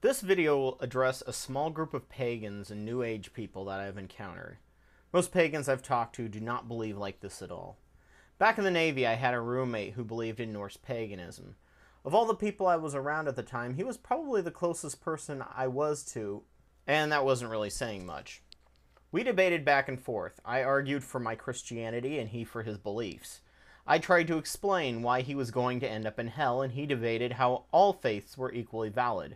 This video will address a small group of pagans and New Age people that I've encountered. Most pagans I've talked to do not believe like this at all. Back in the Navy, I had a roommate who believed in Norse paganism. Of all the people I was around at the time, he was probably the closest person I was to, and that wasn't really saying much. We debated back and forth. I argued for my Christianity and he for his beliefs. I tried to explain why he was going to end up in hell, and he debated how all faiths were equally valid.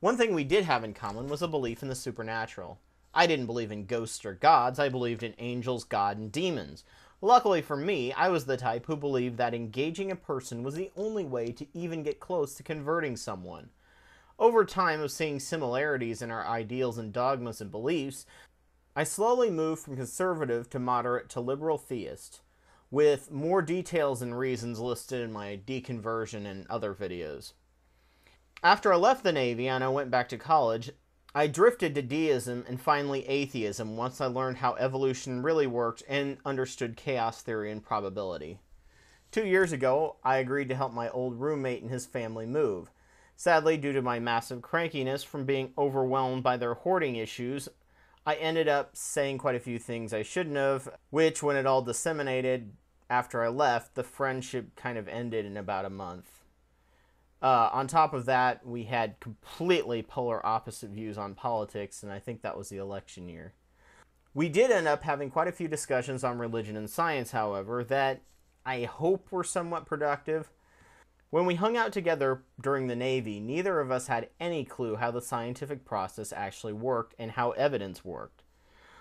One thing we did have in common was a belief in the supernatural. I didn't believe in ghosts or gods, I believed in angels, God, and demons. Luckily for me, I was the type who believed that engaging a person was the only way to even get close to converting someone. Over time of seeing similarities in our ideals and dogmas and beliefs, I slowly moved from conservative to moderate to liberal theist, with more details and reasons listed in my deconversion and other videos. After I left the Navy and I went back to college, I drifted to deism and finally atheism once I learned how evolution really worked and understood chaos theory and probability. 2 years ago, I agreed to help my old roommate and his family move. Sadly, due to my massive crankiness from being overwhelmed by their hoarding issues, I ended up saying quite a few things I shouldn't have, which, when it all disseminated after I left, the friendship kind of ended in about a month. On top of that, we had completely polar opposite views on politics, and I think that was the election year. We did end up having quite a few discussions on religion and science, however, that I hope were somewhat productive. When we hung out together during the Navy, neither of us had any clue how the scientific process actually worked and how evidence worked.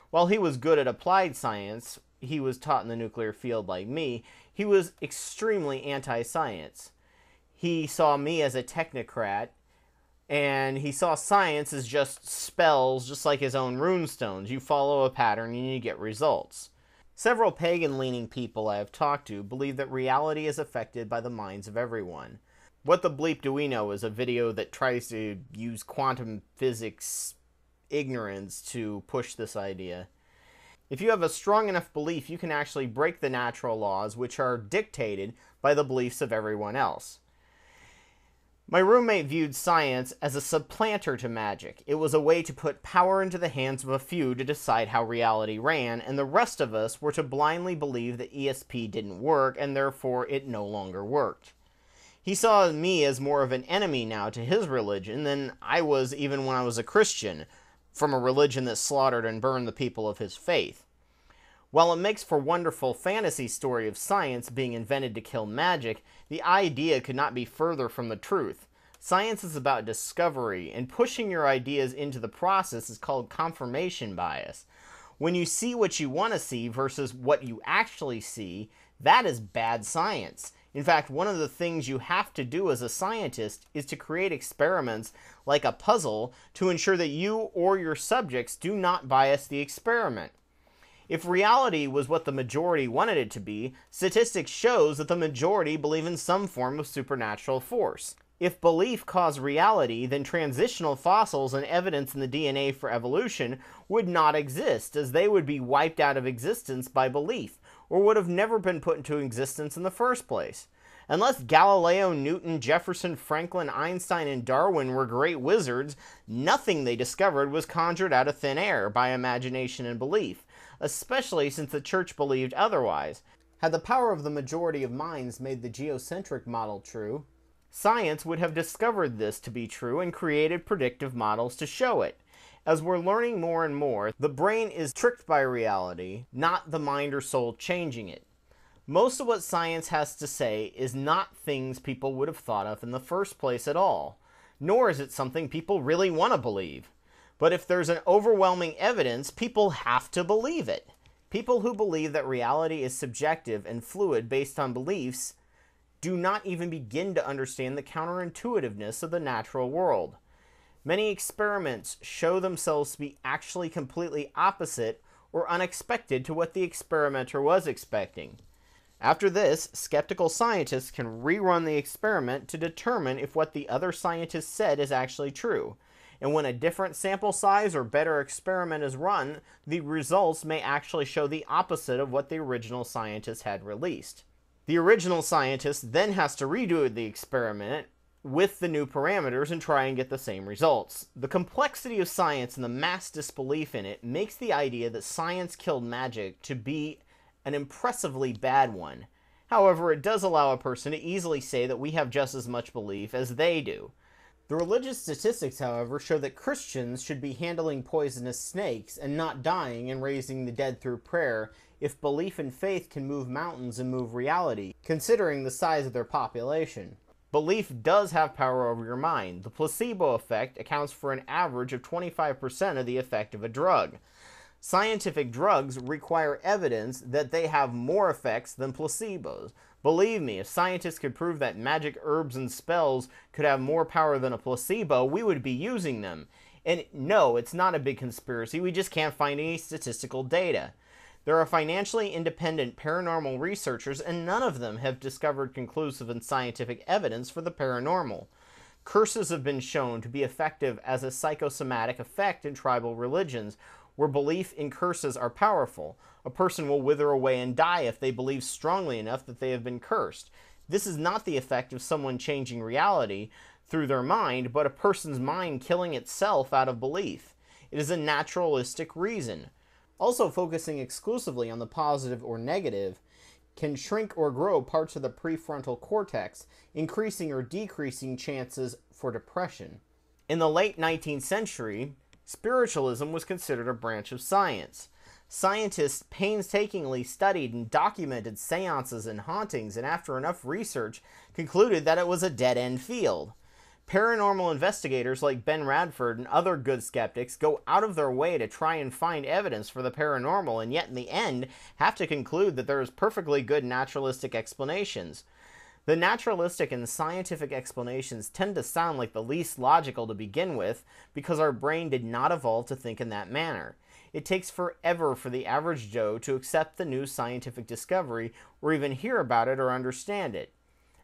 While he was good at applied science, he was taught in the nuclear field like me, he was extremely anti-science. He saw me as a technocrat, and he saw science as just spells, just like his own runestones. You follow a pattern and you get results. Several pagan-leaning people I have talked to believe that reality is affected by the minds of everyone. What the bleep do we know is a video that tries to use quantum physics ignorance to push this idea. If you have a strong enough belief, you can actually break the natural laws which are dictated by the beliefs of everyone else. My roommate viewed science as a supplanter to magic. It was a way to put power into the hands of a few to decide how reality ran, and the rest of us were to blindly believe that ESP didn't work, and therefore it no longer worked. He saw me as more of an enemy now to his religion than I was even when I was a Christian, from a religion that slaughtered and burned the people of his faith. While it makes for a wonderful fantasy story of science being invented to kill magic, the idea could not be further from the truth. Science is about discovery, and pushing your ideas into the process is called confirmation bias. When you see what you want to see versus what you actually see, that is bad science. In fact, one of the things you have to do as a scientist is to create experiments like a puzzle to ensure that you or your subjects do not bias the experiment. If reality was what the majority wanted it to be, statistics shows that the majority believe in some form of supernatural force. If belief caused reality, then transitional fossils and evidence in the DNA for evolution would not exist, as they would be wiped out of existence by belief, or would have never been put into existence in the first place. Unless Galileo, Newton, Jefferson, Franklin, Einstein, and Darwin were great wizards, nothing they discovered was conjured out of thin air by imagination and belief, especially since the church believed otherwise. Had the power of the majority of minds made the geocentric model true, science would have discovered this to be true and created predictive models to show it. As we're learning more and more, the brain is tricked by reality, not the mind or soul changing it. Most of what science has to say is not things people would have thought of in the first place at all, nor is it something people really want to believe. But if there's an overwhelming evidence, people have to believe it. People who believe that reality is subjective and fluid based on beliefs do not even begin to understand the counterintuitiveness of the natural world. Many experiments show themselves to be actually completely opposite or unexpected to what the experimenter was expecting. After this, skeptical scientists can rerun the experiment to determine if what the other scientists said is actually true. And when a different sample size or better experiment is run, the results may actually show the opposite of what the original scientist had released. The original scientist then has to redo the experiment with the new parameters and try and get the same results. The complexity of science and the mass disbelief in it makes the idea that science killed magic to be an impressively bad one. However, it does allow a person to easily say that we have just as much belief as they do. The religious statistics, however, show that Christians should be handling poisonous snakes and not dying and raising the dead through prayer if belief and faith can move mountains and move reality, considering the size of their population. Belief does have power over your mind. The placebo effect accounts for an average of 25% of the effect of a drug. Scientific drugs require evidence that they have more effects than placebos. Believe me, if scientists could prove that magic herbs and spells could have more power than a placebo, we would be using them. And no, it's not a big conspiracy, we just can't find any statistical data. There are financially independent paranormal researchers, and none of them have discovered conclusive and scientific evidence for the paranormal. Curses have been shown to be effective as a psychosomatic effect in tribal religions, where belief in curses are powerful. A person will wither away and die if they believe strongly enough that they have been cursed. This is not the effect of someone changing reality through their mind, but a person's mind killing itself out of belief. It is a naturalistic reason. Also, focusing exclusively on the positive or negative can shrink or grow parts of the prefrontal cortex, increasing or decreasing chances for depression. In the late 19th century, spiritualism was considered a branch of science. Scientists painstakingly studied and documented seances and hauntings, and after enough research, concluded that it was a dead-end field. Paranormal investigators like Ben Radford and other good skeptics go out of their way to try and find evidence for the paranormal, and yet in the end have to conclude that there is perfectly good naturalistic explanations. The naturalistic and scientific explanations tend to sound like the least logical to begin with because our brain did not evolve to think in that manner. It takes forever for the average Joe to accept the new scientific discovery or even hear about it or understand it.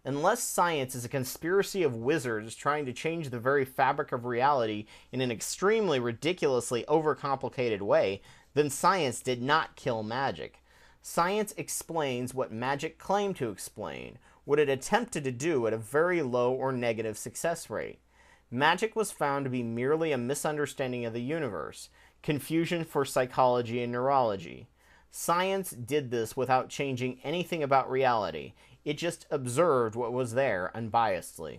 Unless science is a conspiracy of wizards trying to change the very fabric of reality in an extremely ridiculously overcomplicated way, then science did not kill magic. Science explains what magic claimed to explain, what it attempted to do at a very low or negative success rate. Magic was found to be merely a misunderstanding of the universe, confusion for psychology and neurology. Science did this without changing anything about reality. It just observed what was there unbiasedly.